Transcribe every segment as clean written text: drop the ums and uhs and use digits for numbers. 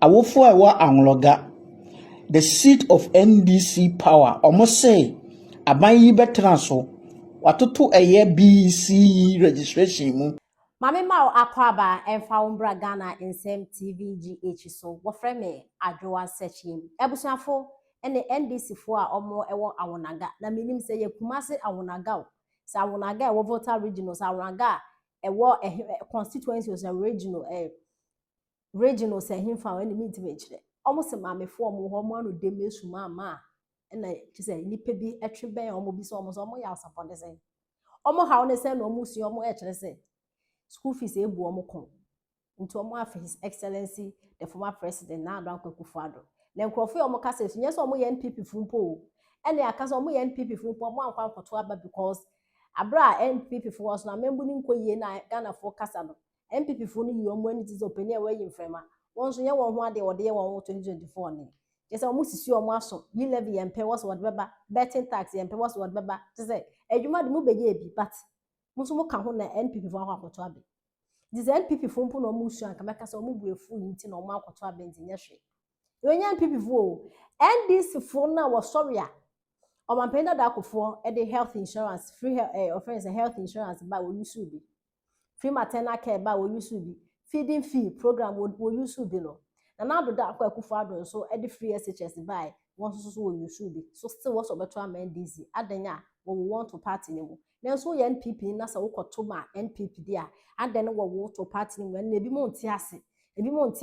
awofo a ɛwɔ Anloga, the seat of NDC power, almost say aban yi betena so watoto BC registration mu. Mame ma akwaba emfa umbra Ghana nsem TVGH so wofre me Addo searching ebusuafo ene NDC fo a omo ewo awonaga na minim se ye kumase awonaga o sa awonaga ewo voter regional sa awonaga ewo constituency or regional se himfa ene mitime kire omo se mame fo omo ho mo anu demesu mama ena kise nipa bi etwe ben omo bi so omo ya support se omo ha one se na omo su omo e kire se school fees ebu omo kon nti omo afa his excellency the former president na Addo Akufo-Addo na nkrofo omo kasa esu nyese omo ye NPP fumpo ene akasa omo ye NPP fumpo omo ankwa akoto aba because abra NPP fo was na membu ni nkoyie na Ghana fo kasa no NPP fo no yi omo ani tizo opani e wayi mfrema won so ye won ho ade wode ye won 2024 ne nyese omo sisi omo aso yi levy yempe was wode beba betting tax yempe was wode beba tse adwuma de mu beye bi but muso mo ka ho na NPP fo akoto abe this NPP fo mpo no mu su anka meka so mo buefu nti na omo akoto abe nti nyehwe yonya NPP fo NDC fo na wo sorry a omo penda da akofo e de health insurance free health insurance ba wo yusu bi free maternal care ba wo yusu bi feeding fee program wo yusu bi no na Addo da Akufo-Addo so e de free SHS ba won so wo yusu bi so still wo so beto am NDC adanya wo want to party ni mo na so ye NPP na sa wo koto ma NPP dia adane wo to party ni mo na ebi mo nti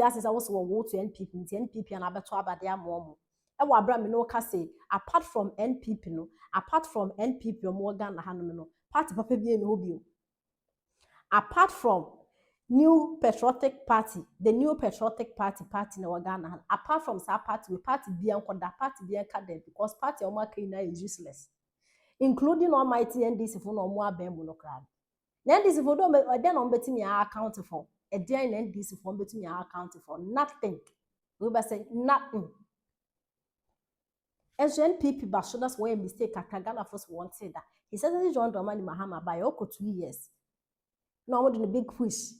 ase sa wo so wo to NPP nti NPP na beto abade amomo e wo abra me no ka say apart from NPP omo Ghana hanom no party papa bi emi obi apart from new patriotic party the new patriotic party na Ghana apart from sa party we party bi ankoda party bi anka dem because party omo akina is useless including almighty NDC for no more abembu no crowd. NDC for do then on betting ya account for a day in NDC for betting ya account for nothing. We be say nothing. And so NPP but so that's why a mistake Ghana first wanted that. He said that John Dramani Mahama by 2 years. No more than a big push.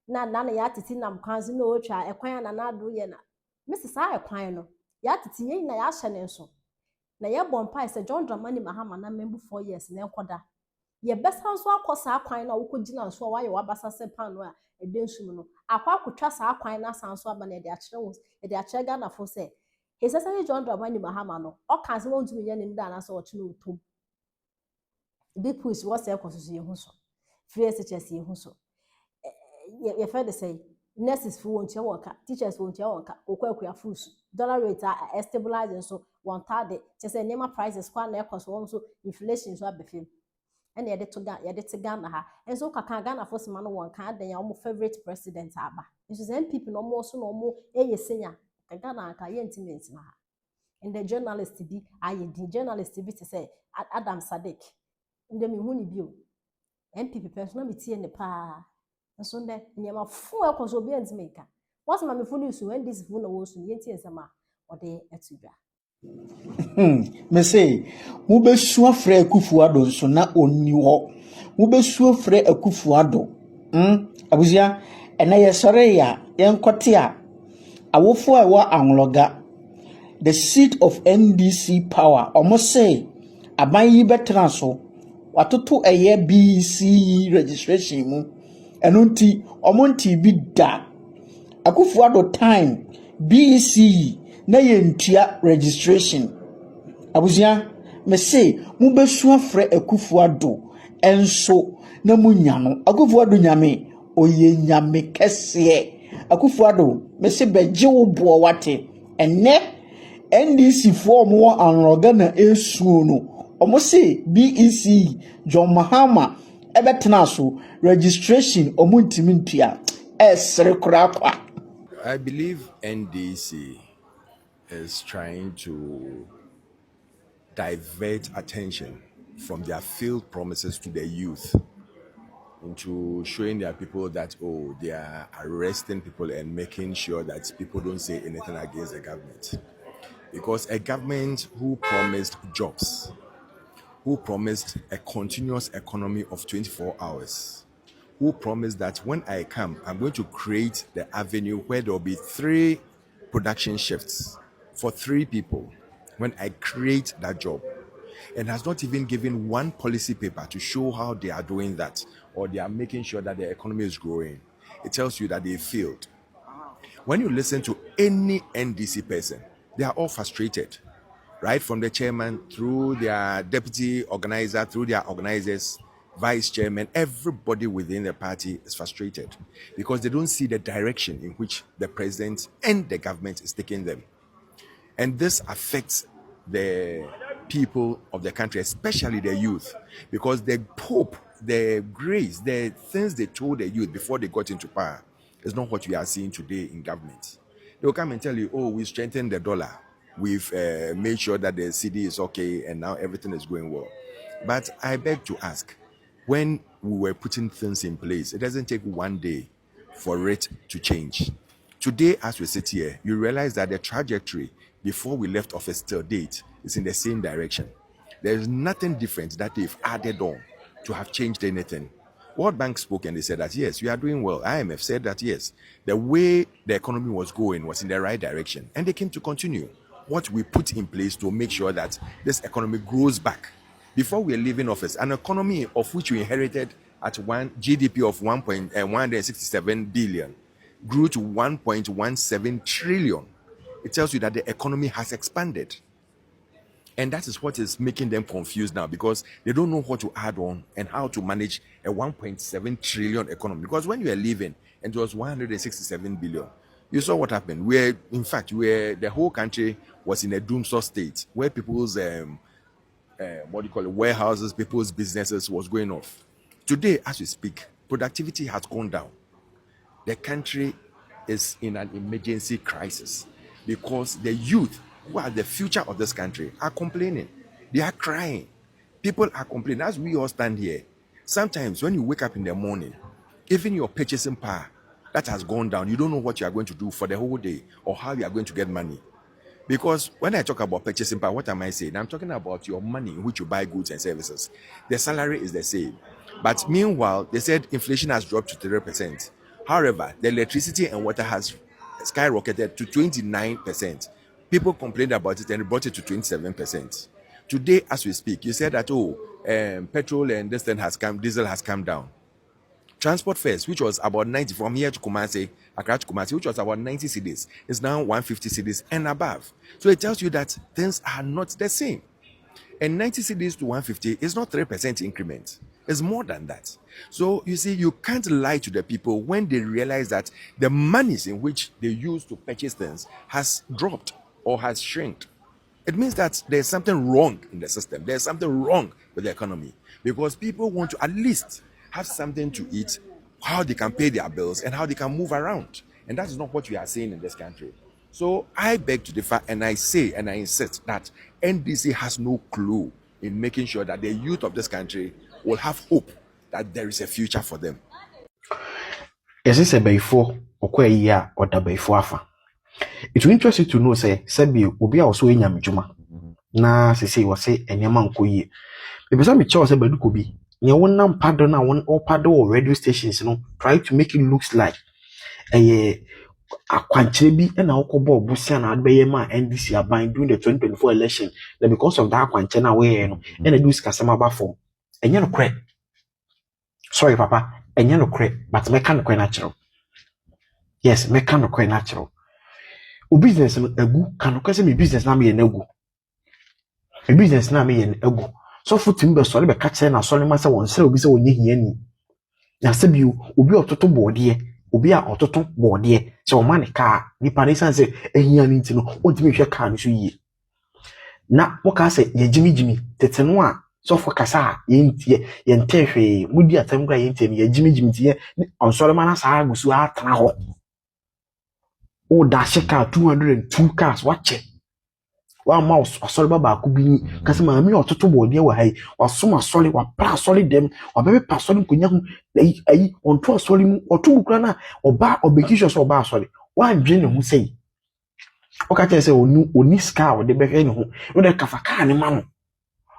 Na ya titi na mkwanzi no ocha ekwan na Addo ye na. Mrs. I ekwan no. Ya titi ye na ya hye nso. Na ye bompa ise John Dramani Mahama na membu 4 years na enkoda ye besa so akosa akwan na wokogina so waye wabasa se pano a edensum no akwa akotwa sa akwan na sanso aba na de akere Ghana fo se he say John Dramani Mahama no o kan se won tumi ye ne nda na so o chine otom big push was e koso ye hu so free SHS ye hu so ye fe de say nurses fu won che wonka teachers won che wonka okwa fruits dollar rate are stabilizing so one third che say nema prices kwa na ekoso won so inflation so abefem and ye de to Ghana ha and so kaka Ghana for sima no won kan den ya omo favorite president aba nso NPP no mo so no mo eye senya Ghana ka ye intimate na ha and the journalist bi aye the journalist bi to say Adam Sadiq ndem hu ni bio NPP personal metie ne pa nso nde nyema fu ekoso bi antimeka what's my me fu ni su when this fu no wo su ye tie nsema ode atudwa Me say, Mubesu afre Akufo-Addo so na oni ho. Mubesu afre Akufo-Addo. Abuzia, ena yesore ya, yenkote a. Awofo a ɛwɔ Anloga, the seat of NDC power, almost say, aban yi betena so, watoto BC registration mu. Eno nti, omonti bi da. Akufo-Addo time, BC na yentua registration. Abuzia me say mubesu afre Akufo-Addo enso na munya no Akufo-Addo nyame oye nyame kese Akufo-Addo me say beje wo bo wate enne NDC fo mo Anloga na esu no omo say BEC John Mahama ebetena so registration omo ntimi ntua esere kura kwa. I believe NDC is trying to divert attention from their failed promises to the youth into showing their people that, oh, they are arresting people and making sure that people don't say anything against the government. Because a government who promised jobs, who promised a continuous economy of 24 hours, who promised that when I come, I'm going to create the avenue where there will be 3 production shifts for 3 people when I create that job, and has not even given one policy paper to show how they are doing that, or they are making sure that the economy is growing, it tells you that they failed. When you listen to any NDC person, they are all frustrated, right from the chairman through their deputy organizer, through their organizers, vice chairman. Everybody within the party is frustrated because they don't see the direction in which the president and the government is taking them. And this affects the people of the country, especially the youth, because the hope, the grace, the things they told the youth before they got into power is not what we are seeing today in government. They will come and tell you, oh, we strengthened the dollar. We've made sure that the CD is okay and now everything is going well. But I beg to ask, when we were putting things in place, it doesn't take one day for it to change. Today, as we sit here, you realize that the trajectory before we left office till date is in the same direction. There is nothing different that they've added on to have changed anything. World Bank spoke and they said that, yes, we are doing well. IMF said that, yes, the way the economy was going was in the right direction. And they came to continue what we put in place to make sure that this economy grows back. Before we were leaving office, an economy of which we inherited at one GDP of 167 billion grew to 1.17 trillion. It tells you that the economy has expanded. And that is what is making them confused now, because they don't know what to add on and how to manage a 1.7 trillion economy. Because when you were leaving and it was 167 billion, you saw what happened. The whole country was in a doomsday state where people's warehouses, people's businesses was going off. Today, as we speak, productivity has gone down. The country is in an emergency crisis because the youth, who are the future of this country, are complaining. They are crying. People are complaining. As we all stand here, sometimes when you wake up in the morning, even your purchasing power, that has gone down. You don't know what you are going to do for the whole day or how you are going to get money. Because when I talk about purchasing power, what am I saying? I'm talking about your money in which you buy goods and services. The salary is the same. But meanwhile, they said inflation has dropped to 3%. However, the electricity and water has skyrocketed to 29%. People complained about it and brought it to 27%. Today, as we speak, you said that, petrol and diesel has come down. Transport fares, which was about 90 from here to Kumasi, Accra to Kumasi, which was about 90 cedis, is now 150 cedis and above. So it tells you that things are not the same. And 90 cedis to 150 is not 3% increment. It's more than that. So you see, you can't lie to the people when they realize that the monies in which they use to purchase things has dropped or has shrinked. It means that there's something wrong in the system. There's something wrong with the economy, because people want to at least have something to eat, how they can pay their bills and how they can move around. And that is not what we are seeing in this country. So I beg to differ, and I say and I insist that NDC has no clue in making sure that the youth of this country will have hope that there is a future for them. Yes, it's a before or year or the before. It will interest you to know, say, Sebi will be also in Yamijuma. Na say was say, and Yaman Koye. Because I'm a choice about Dukobi. You won't pardon or pardon radio stations, try to make it look like a quanchebi and alcohol busian at Bayema NDC are buying during the 2024 election. That because of that quanchena way, and a do Casama Bafo. And you're no crack. Sorry, Papa, and you're no crack, but mechanical natural. Yes, mechanical natural. Business a good can me business na me egu. A business na me egu. So for timber sorry be catch na sorry ma say won say obi say onye hia ni. Na say bi obi ototo boode obi a ototo boode say o ma ne car ni pa ne san say ehia ni ntino o timi hwe car no so yie. Na wo ka say ye jimi tete no a so for kasa ye ntie ye ntehwe mudi atam gra ye ntie ye jimi tie on sorry ma na sa agusu atana ho. Oh, dash car 202 cars. Watch it. One mouse or solid baba could be Casama me or Toto Bodia were hay or some solid or pass solid them or maybe pass solid kunyam on 2 solid or 2 grana or bar or bekishos or bar solid. One general who say, okay, say, oh, no, car or the back any home, no, the Kafaka man.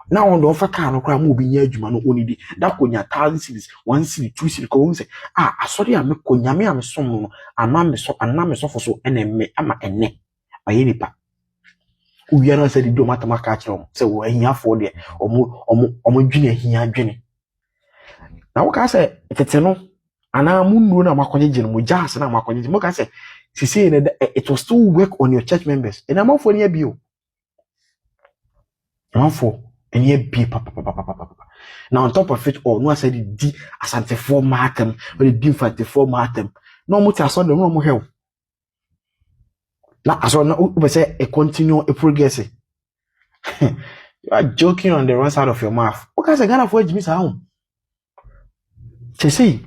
Now on the offer car no crime will be near Jumano only that could 1,000 cities, 1 city, 2 city, say, sorry, I'm a conyame, I'm some, and mamma so, and mamma so for so, and me, I'm a ne. ɔyɛ nipa uwia na sɛ de do matama ka kyerɛ sɛ wɔ ahiafoɔ deɛ ɔmo dwene ahia dwene na woka sɛ tete no ana mu nnuro na makɔgyegye no mo gas na makɔgyegye mo ka sɛ sisi ne it will still work on your church members and amanfoɔ ne abio amanfoɔ ne abie papa na on top of it all no asɛ de di asantefoɔ maatam or di mfantefoɔ maatam na ɔmo te asɔ de no ɔmo hwɛw na asɔ na wopɛ sɛ a continue a progress you are joking on the wrong side of your mouth woka sɛ Ghana for agimi saa ho say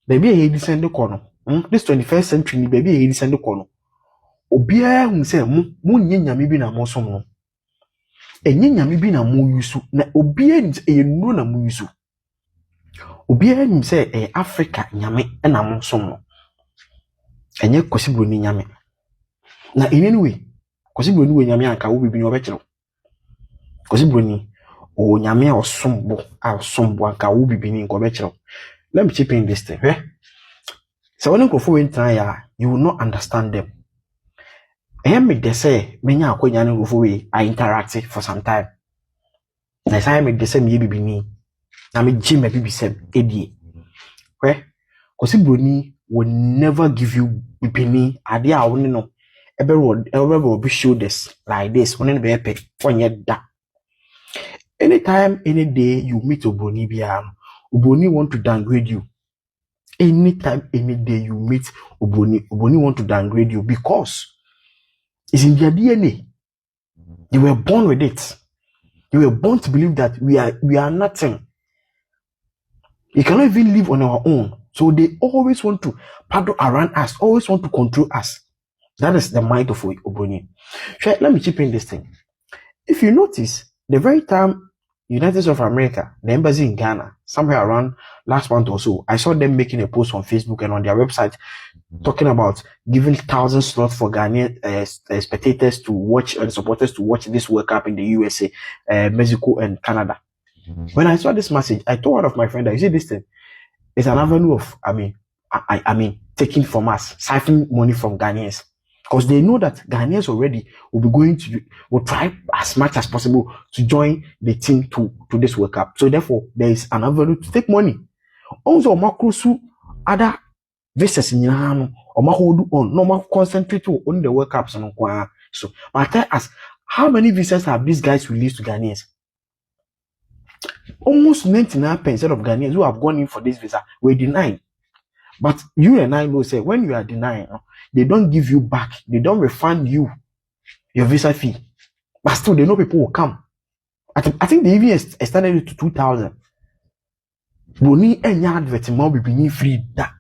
baby a yɛdi sɛn de kɔ no this 21st century ni baby a yɛdi sɛn de kɔ no obiara hu sɛ mo nyɛ nyame bi na mo som no enye nyame bi na mo yusu na obiara nim sɛ ennuro na mo yusu obiara nim sɛ Africa nyame na mo som no enye kosibro ni nyame na anyway kosibro ni we nyame anka wo bibi ni obɛkyerɛw kosibro ni o nyame a osombo anka wo bibi ni nka obɛkyerɛw. Let me chip in this thing. So when you go in you will not understand them. Me they say menya akonya no go I interact for some time. Na say me they say me bibi ni. Na me gym me bibi sem edie. Kosi broni will never give you bibi ni ade a woni no. Ebe be show this like this. Woni be epe onye da. Anytime any day you meet Obroni bia Obroni want to downgrade you. Anytime, any day you meet Obroni want to downgrade you because it's in their DNA. You were born with it. You were born to believe that we are nothing. We cannot even live on our own. So they always want to paddle around us, always want to control us. That is the mind of Obroni. Let me chip in this thing. If you notice, the very time United States of America, the embassy in Ghana, somewhere around last month or so, I saw them making a post on Facebook and on their website talking about giving 1,000 slots for Ghanaian spectators to watch and supporters to watch this World Cup in the USA, Mexico and Canada. When I saw this message, I told one of my friends that, you see this thing, it's an avenue of, I mean, taking from us, siphoning money from Ghanaians. Because they know that Ghanaians already will try as much as possible to join the team to this World Cup. So therefore, there is an avenue to take money. Also, Makrusu other visas in Yano or Mahodu on no concentrate on the World Cups. So, but tell us, how many visas have these guys released to Ghanaians? Almost 99% of Ghanaians who have gone in for this visa were denied. But you and I know, say, when you are denying, they don't give you back. They don't refund you your visa fee. But still, they know people will come. I think they even extended it to 2,000. Boni enya advert mo be free that.